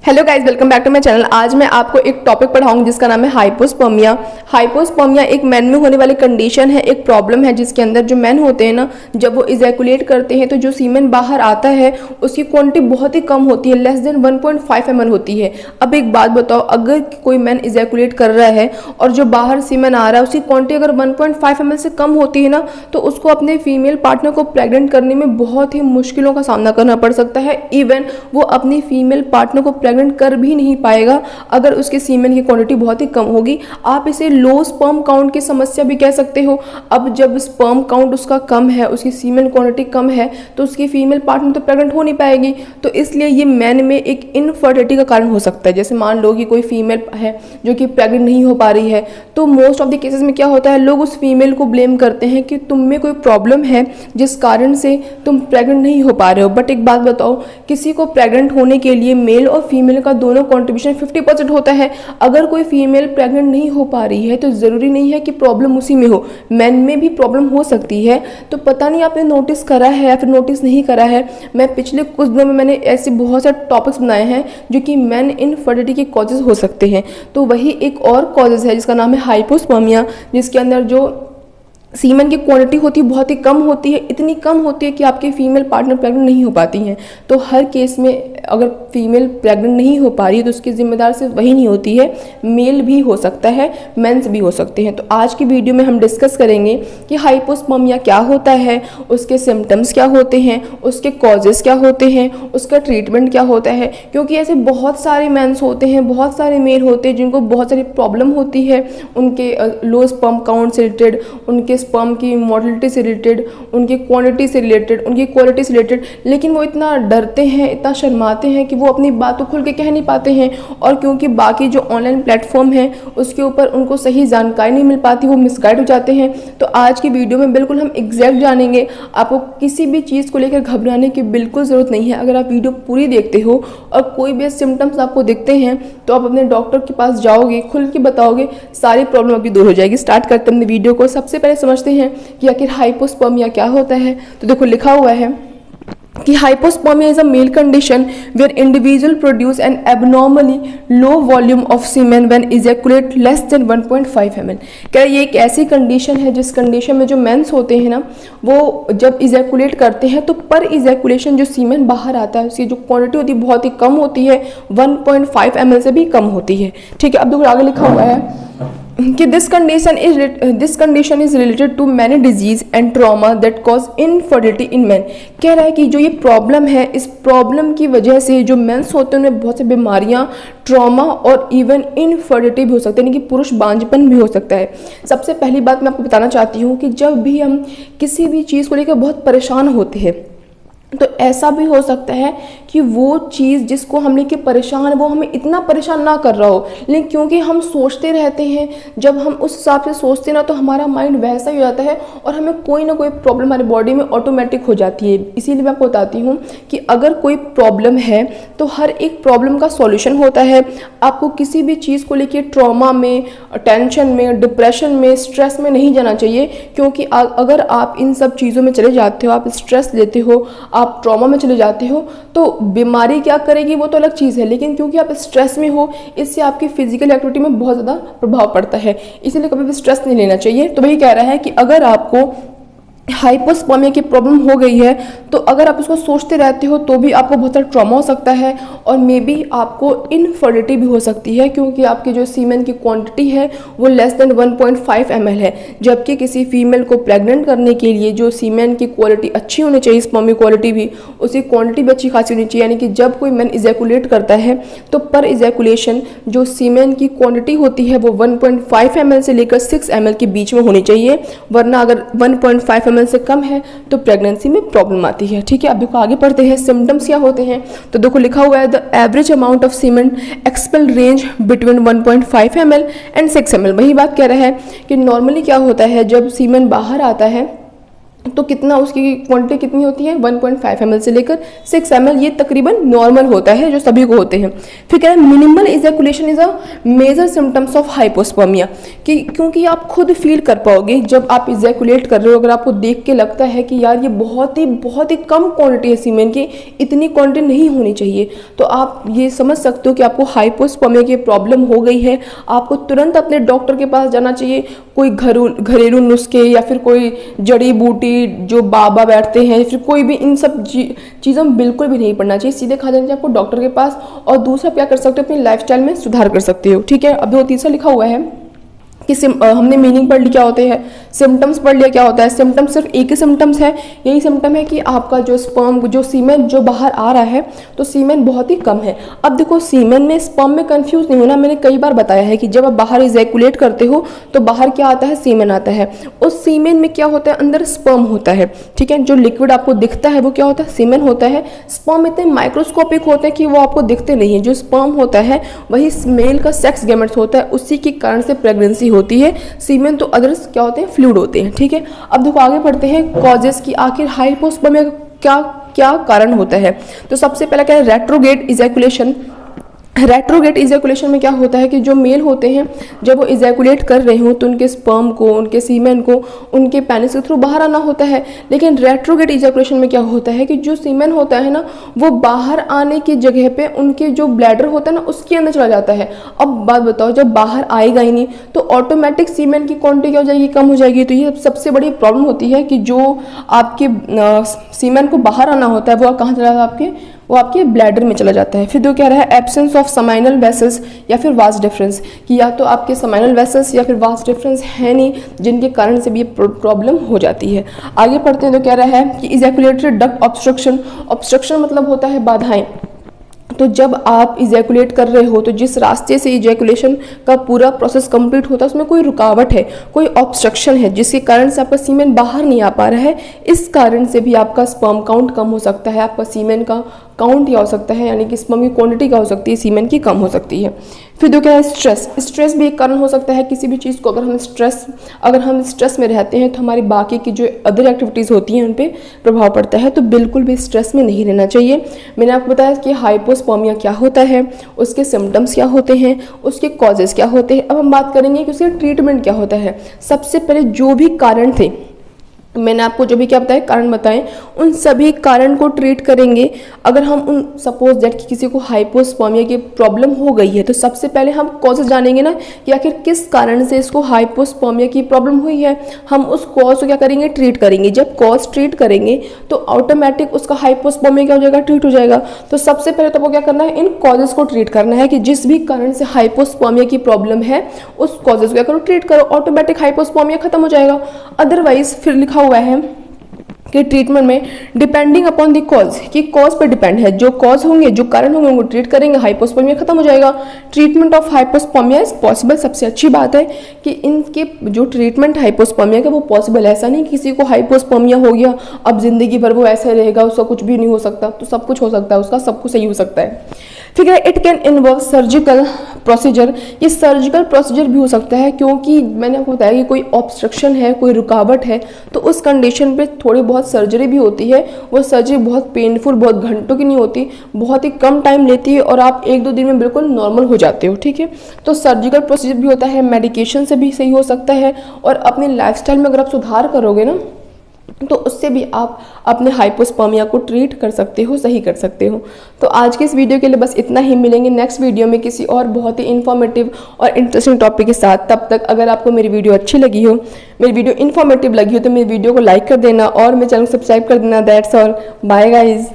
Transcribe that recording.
Hello guys, welcome back to my channel. आज मैं आपको एक टॉपिक पढ़ाऊंगी जिसका नाम है हाइपोस्पर्मिया। हाइपोस्पर्मिया एक मैन में होने वाली कंडीशन है, एक प्रॉब्लम है जिसके अंदर जो मैन होते हैं ना, जब वो इजैकुलेट करते हैं तो जो सीमेन बाहर आता है उसकी क्वांटिटी बहुत ही कम होती है, लेस देन 1.5 ml होती है। अब एक बात बताओ, अगर कोई मैन इजैकुलेट कर रहा है और जो बाहर सीमेन आ रहा है उसकी क्वांटिटी अगर 1.5 ml से कम होती है ना, तो उसको अपने फीमेल पार्टनर को प्रेग्नेंट करने में बहुत ही मुश्किलों का सामना करना पड़ सकता है। इवन वो अपनी फीमेल पार्टनर को प्रेग्नेंट कर भी नहीं पाएगा अगर उसके सीमेन की क्वांटिटी बहुत ही कम होगी। आप इसे लो स्पर्म काउंट की समस्या भी कह सकते हो। अब जब स्पर्म काउंट उसका कम है, उसकी सीमेन क्वांटिटी कम है, तो उसकी फीमेल पार्टनर तो प्रेग्नेंट हो नहीं पाएगी। तो इसलिए ये मैन में एक इनफर्टिलिटी का कारण हो सकता है। जैसे मान लो कि कोई फीमेल है जो कि प्रेग्नेंट नहीं हो पा रही है, तो मोस्ट ऑफ द केसेस में क्या होता है, लोग उस फीमेल को ब्लेम करते हैं कि तुम में कोई प्रॉब्लम है जिस कारण से तुम प्रेग्नेंट नहीं हो पा रहे हो। बट एक बात बताओ, किसी को प्रेग्नेंट होने के लिए मेल और फीमेल का दोनों कंट्रीब्यूशन 50% होता है। अगर कोई फीमेल प्रेग्नेंट नहीं हो पा रही है तो ज़रूरी नहीं है कि प्रॉब्लम उसी में हो, मैन में भी प्रॉब्लम हो सकती है। तो पता नहीं आपने नोटिस करा है या फिर नोटिस नहीं करा है, मैं पिछले कुछ दिनों में मैंने ऐसे बहुत सारे टॉपिक्स बनाए हैं जो कि मैन इनफर्टिलिटी के कॉजेज हो सकते हैं। तो वही एक और कॉजेज है जिसका नाम है हाइपोस्पर्मिया, जिसके अंदर जो सीमेन की क्वांटिटी होती है बहुत ही कम होती है, इतनी कम होती है कि आपके फीमेल पार्टनर प्रेग्नेंट नहीं हो पाती हैं। तो हर केस में अगर फीमेल प्रेग्नेंट नहीं हो पा रही है तो उसकी जिम्मेदार सिर्फ वही नहीं होती है, मेल भी हो सकता है, मेंस भी हो सकते हैं। तो आज की वीडियो में हम डिस्कस करेंगे कि हाइपोस्पर्मिया क्या होता है, उसके सिम्टम्स क्या होते हैं, उसके कॉजेस क्या होते हैं, उसका ट्रीटमेंट क्या होता है। क्योंकि ऐसे बहुत सारे मेंस होते हैं, बहुत सारे मेल होते हैं जिनको बहुत सारी प्रॉब्लम होती है, उनके लो स्पर्म काउंट से रिलेटेड, उनके स्पर्म की मोटिलिटी से रिलेटेड, उनकी क्वांटिटी से रिलेटेड, उनकी क्वालिटी से रिलेटेड, लेकिन वो इतना डरते हैं, इतना शर्माते हैं कि वो अपनी बातों खुल के कह नहीं पाते हैं। और क्योंकि बाकी जो ऑनलाइन प्लेटफॉर्म है उसके ऊपर उनको सही जानकारी नहीं मिल पाती, वो मिसगाइड हो जाते हैं। तो आज की वीडियो में बिल्कुल हम एग्जैक्ट जानेंगे। आपको किसी भी चीज़ को लेकर घबराने की बिल्कुल ज़रूरत नहीं है। अगर आप वीडियो पूरी देखते हो और कोई भी सिम्टम्स आपको दिखते हैं तो आप अपने डॉक्टर के पास जाओगे, खुल के बताओगे, सारी प्रॉब्लम आपकी दूर हो जाएगी। स्टार्ट करते हैं अपने वीडियो को। सबसे पहले समझते हैं कि आखिर हाइपोस्पर्मिया क्या होता है। तो देखो लिखा हुआ है कि hypospermia is a male condition where individual produce an abnormally low volume of semen when ejaculate less than 1.5 ml। क्या ये एक ऐसी कंडीशन है जिस कंडीशन में जो मेंस होते हैं ना, वो जब इजैकुलेट करते हैं तो पर इजैकुलेशन जो सीमेन बाहर आता है उसकी जो क्वांटिटी होती है बहुत ही कम होती है, 1.5 ml से भी कम होती है। ठीक है, अब देखो आगे लिखा हुआ है कि this condition is related to many disease and trauma that cause infertility in man. कह रहा है कि जो ये प्रॉब्लम है, इस प्रॉब्लम की वजह से जो मेंस होते हैं उनमें बहुत सी बीमारियां, ट्रॉमा और इवन इनफर्टिलिटी भी हो सकते हैं, यानी कि पुरुष बांझपन भी हो सकता है। सबसे पहली बात मैं आपको बताना चाहती हूँ कि जब भी हम किसी भी चीज़ को लेकर बहुत परेशान होते हैं तो ऐसा भी हो सकता है कि वो चीज़ जिसको हम लेके परेशान है वो हमें इतना परेशान ना कर रहा हो, लेकिन क्योंकि हम सोचते रहते हैं, जब हम उस हिसाब से सोचते हैं ना तो हमारा माइंड वैसा ही हो जाता है और हमें कोई ना कोई प्रॉब्लम हमारी बॉडी में ऑटोमेटिक हो जाती है। इसीलिए मैं आपको बताती हूँ कि अगर कोई प्रॉब्लम है तो हर एक प्रॉब्लम का सॉल्यूशन होता है। आपको किसी भी चीज़ को लेके ट्रॉमा में, टेंशन में, डिप्रेशन में, स्ट्रेस में नहीं जाना चाहिए। क्योंकि अगर आप इन सब चीज़ों में चले जाते हो, आप स्ट्रेस लेते हो, आप ट्रॉमा में चले जाते हो, तो बीमारी क्या करेगी वो तो अलग चीज़ है, लेकिन क्योंकि आप स्ट्रेस में हो इससे आपकी फिजिकल एक्टिविटी में बहुत ज़्यादा प्रभाव पड़ता है। इसीलिए कभी भी स्ट्रेस नहीं लेना चाहिए। तो वही कह रहा है कि अगर आपको हाइपोस्पर्मिया की प्रॉब्लम हो गई है तो अगर आप उसको सोचते रहते हो तो भी आपको बहुत सारा ट्रॉमा हो सकता है और मे बी आपको इनफर्टिलिटी भी हो सकती है, क्योंकि आपकी जो सीमेन की क्वांटिटी है वो लेस देन 1.5 ml है। जबकि किसी फीमेल को प्रेग्नेंट करने के लिए जो सीमेन की क्वालिटी अच्छी होनी चाहिए, स्पर्म की क्वालिटी भी, उसकी क्वांटिटी भी अच्छी खासी होनी चाहिए। यानी कि जब कोई मैन इजैकुलेट करता है तो पर इजैकुलेशन जो सीमेन की क्वांटिटी होती है वो 1.5 ml से लेकर 6 ml के बीच में होनी चाहिए, वरना अगर 1.5 ml से कम है तो प्रेगनेंसी में प्रॉब्लम आती है। ठीक है, अब देखो आगे पढ़ते हैं सिम्टम्स क्या होते हैं। तो देखो लिखा हुआ है the average amount of semen expel range between 1.5 ml and 6 ml। वही बात कह रहा है कि नॉर्मली क्या होता है, जब सीमेन बाहर आता है तो कितना उसकी क्वांटिटी कितनी होती है 1.5 ml से लेकर 6 ml, ये तकरीबन नॉर्मल होता है जो सभी को होते हैं। फिर क्या है, minimal ejaculation is a major symptoms of hypospermia, कि क्योंकि आप खुद फील कर पाओगे जब आप इजैकुलेट कर रहे हो, अगर आपको देख के लगता है कि यार ये बहुत ही कम क्वांटिटी है सीमेन की, इतनी क्वांटिटी नहीं होनी चाहिए, तो आप ये समझ सकते हो कि आपको हाइपोस्पर्मिया की प्रॉब्लम हो गई है। आपको तुरंत अपने डॉक्टर के पास जाना चाहिए। कोई घरेलू नुस्खे या फिर कोई जड़ी बूटी जो बाबा बैठते हैं, फिर कोई भी इन सब चीज़ों में बिल्कुल भी नहीं पड़ना चाहिए। सीधे खा जाना चाहिए आपको डॉक्टर के पास। और दूसरा क्या कर सकते हो, अपनी लाइफस्टाइल में सुधार कर सकते हो। ठीक है, अब वो तीसरा लिखा हुआ है कि हमने मीनिंग पढ़ ली क्या होते हैं, सिम्टम्स पढ़ लिया क्या होता है। सिम्टम्स सिर्फ एक ही सिम्टम्स है, यही सिम्टम है कि आपका जो स्पर्म जो सीमेन जो बाहर आ रहा है तो सीमेन बहुत ही कम है। अब देखो सीमेन में स्पर्म में कंफ्यूज नहीं होना, मैंने कई बार बताया है कि जब आप बाहर इजैकुलेट करते हो तो बाहर क्या आता है, सीमेन आता है। उस सीमेन में क्या होता है, अंदर स्पर्म होता है। ठीक है, जो लिक्विड आपको दिखता है वो क्या होता है, सीमेन होता है। स्पर्म इतने माइक्रोस्कोपिक होते हैं कि वो आपको दिखते नहीं है। जो स्पर्म होता है वही मेल का सेक्स गैमेट्स होता है, उसी के कारण से प्रेगनेंसी होती है। सीमेन तो अदर्स क्या होते हैं, फ्लूइड होते हैं। ठीक है, अब देखो आगे पढ़ते हैं कॉजेस की, आखिर हाइपोस्पर्मिया का क्या कारण होता है। तो सबसे पहला क्या है, रेट्रोग्रेड इजैकुलेशन। रेट्रोग्रेड इजैकुलेशन में क्या होता है कि जो मेल होते हैं जब वो इजैकुलेट कर रहे हो तो उनके स्पर्म को, उनके सीमेन को उनके पेनिस के थ्रू बाहर आना होता है। लेकिन रेट्रोग्रेड इजैकुलेशन में क्या होता है कि जो सीमेन होता है ना वो बाहर आने की जगह पे उनके जो ब्लैडर होता है ना उसके अंदर चला जाता है। अब बात बताओ, जब बाहर आएगा ही नहीं तो ऑटोमेटिक सीमेन की क्वांटिटी क्या हो जाएगी, कम हो जाएगी। तो ये सबसे बड़ी प्रॉब्लम होती है कि जो आपके सीमेन को बाहर आना होता है वो कहाँ चला जाता है, वो आपके ब्लैडर में चला जाता है। फिर जो कह रहा है एब्सेंस ऑफ समाइनल वेसल्स या फिर वास डिफरेंस, कि या तो आपके समाइनल वेसल्स या फिर वास डिफरेंस है नहीं, जिनके कारण से भी ये प्रॉब्लम हो जाती है। आगे पढ़ते हैं तो कह रहा है कि इजैकुलेटरी डक्ट ऑब्स्ट्रक्शन। ऑब्स्ट्रक्शन मतलब होता है बाधाएं। तो जब आप इजैकुलेट कर रहे हो तो जिस रास्ते से इजैकुलेशन का पूरा प्रोसेस कंप्लीट होता है उसमें कोई रुकावट है, कोई ऑब्स्ट्रक्शन है, जिसके कारण से आपका सीमेन बाहर नहीं आ पा रहा है। इस कारण से भी आपका स्पर्म काउंट कम हो सकता है, आपका सीमेन का काउंट क्या हो सकता है, यानी कि स्पर्म की क्वांटिटी क्या हो सकती है, सीमेन की कम हो सकती है। फिर जो क्या है स्ट्रेस। स्ट्रेस भी एक कारण हो सकता है किसी भी चीज़ को। अगर हम स्ट्रेस में रहते हैं तो हमारी बाकी की जो अदर एक्टिविटीज़ होती हैं उन पर प्रभाव पड़ता है। तो बिल्कुल भी स्ट्रेस में नहीं रहना चाहिए। मैंने आपको बताया कि हाइपोस्पर्मिया क्या होता है, उसके सिम्टम्स क्या होते हैं, उसके कॉजेज़ क्या होते हैं। अब हम बात करेंगे कि उसका ट्रीटमेंट क्या होता है। सबसे पहले जो भी कारण थे, मैंने आपको जो भी क्या बताया कारण बताएं, उन सभी कारण को ट्रीट करेंगे। अगर हम उन सपोज दैट कि किसी को हाइपोस्पर्मिया की प्रॉब्लम हो गई है तो सबसे पहले हम कॉजेज जानेंगे ना कि आखिर किस कारण से इसको हाइपोस्पर्मिया की प्रॉब्लम हुई है। हम उस कॉज को क्या करेंगे, ट्रीट करेंगे। जब कॉज ट्रीट करेंगे तो ऑटोमेटिक उसका हाइपोस्पर्मिया क्या हो जाएगा, ट्रीट हो जाएगा। तो सबसे पहले तो वो क्या करना है, इन कॉजेज को ट्रीट करना है कि जिस भी कारण से हाइपोस्पर्मिया की प्रॉब्लम है उस कॉजेज को क्या करो, ट्रीट करो, ऑटोमेटिक हाइपोस्पर्मिया खत्म हो जाएगा। अदरवाइज फिर लिखा हुआ है कि ट्रीटमेंट में डिपेंडिंग अपॉन द कॉज, कि कॉज पर डिपेंड है। जो कॉज होंगे, जो कारण होंगे उनको ट्रीट करेंगे, हाइपोस्पर्मिया खत्म हो जाएगा। Treatment of hypospermia is possible. सबसे अच्छी बात है कि इनके जो ट्रीटमेंट हाइपोस्पर्मिया का वो पॉसिबल है। ऐसा नहीं किसी को हाइपोस्पर्मिया हो गया अब जिंदगी भर वो ऐसा रहेगा, उसका कुछ भी नहीं हो सकता। तो सब कुछ हो सकता है, उसका सब कुछ सही हो सकता है। ठीक है, it can involve surgical procedure. ये सर्जिकल प्रोसीजर भी हो सकता है क्योंकि मैंने आपको बताया कि कोई ऑब्स्ट्रक्शन है, कोई रुकावट है, तो उस कंडीशन पे थोड़ी बहुत सर्जरी भी होती है। वो सर्जरी बहुत पेनफुल, बहुत घंटों की नहीं होती, बहुत ही कम टाइम लेती है और आप 1-2 दिन में बिल्कुल नॉर्मल हो जाते हो। ठीक है, तो सर्जिकल प्रोसीजर भी होता है, मेडिकेशन से भी सही हो सकता है। और अपने लाइफस्टाइल में अगर आप सुधार करोगे ना तो उससे भी आप अपने हाइपोस्पर्मिया को ट्रीट कर सकते हो, सही कर सकते हो। तो आज के इस वीडियो के लिए बस इतना ही। मिलेंगे नेक्स्ट वीडियो में किसी और बहुत ही इन्फॉर्मेटिव और इंटरेस्टिंग टॉपिक के साथ। तब तक अगर आपको मेरी वीडियो अच्छी लगी हो, मेरी वीडियो इन्फॉर्मेटिव लगी हो तो मेरी वीडियो को लाइक कर देना और मेरे चैनल को सब्सक्राइब कर देना। That's all, bye guys.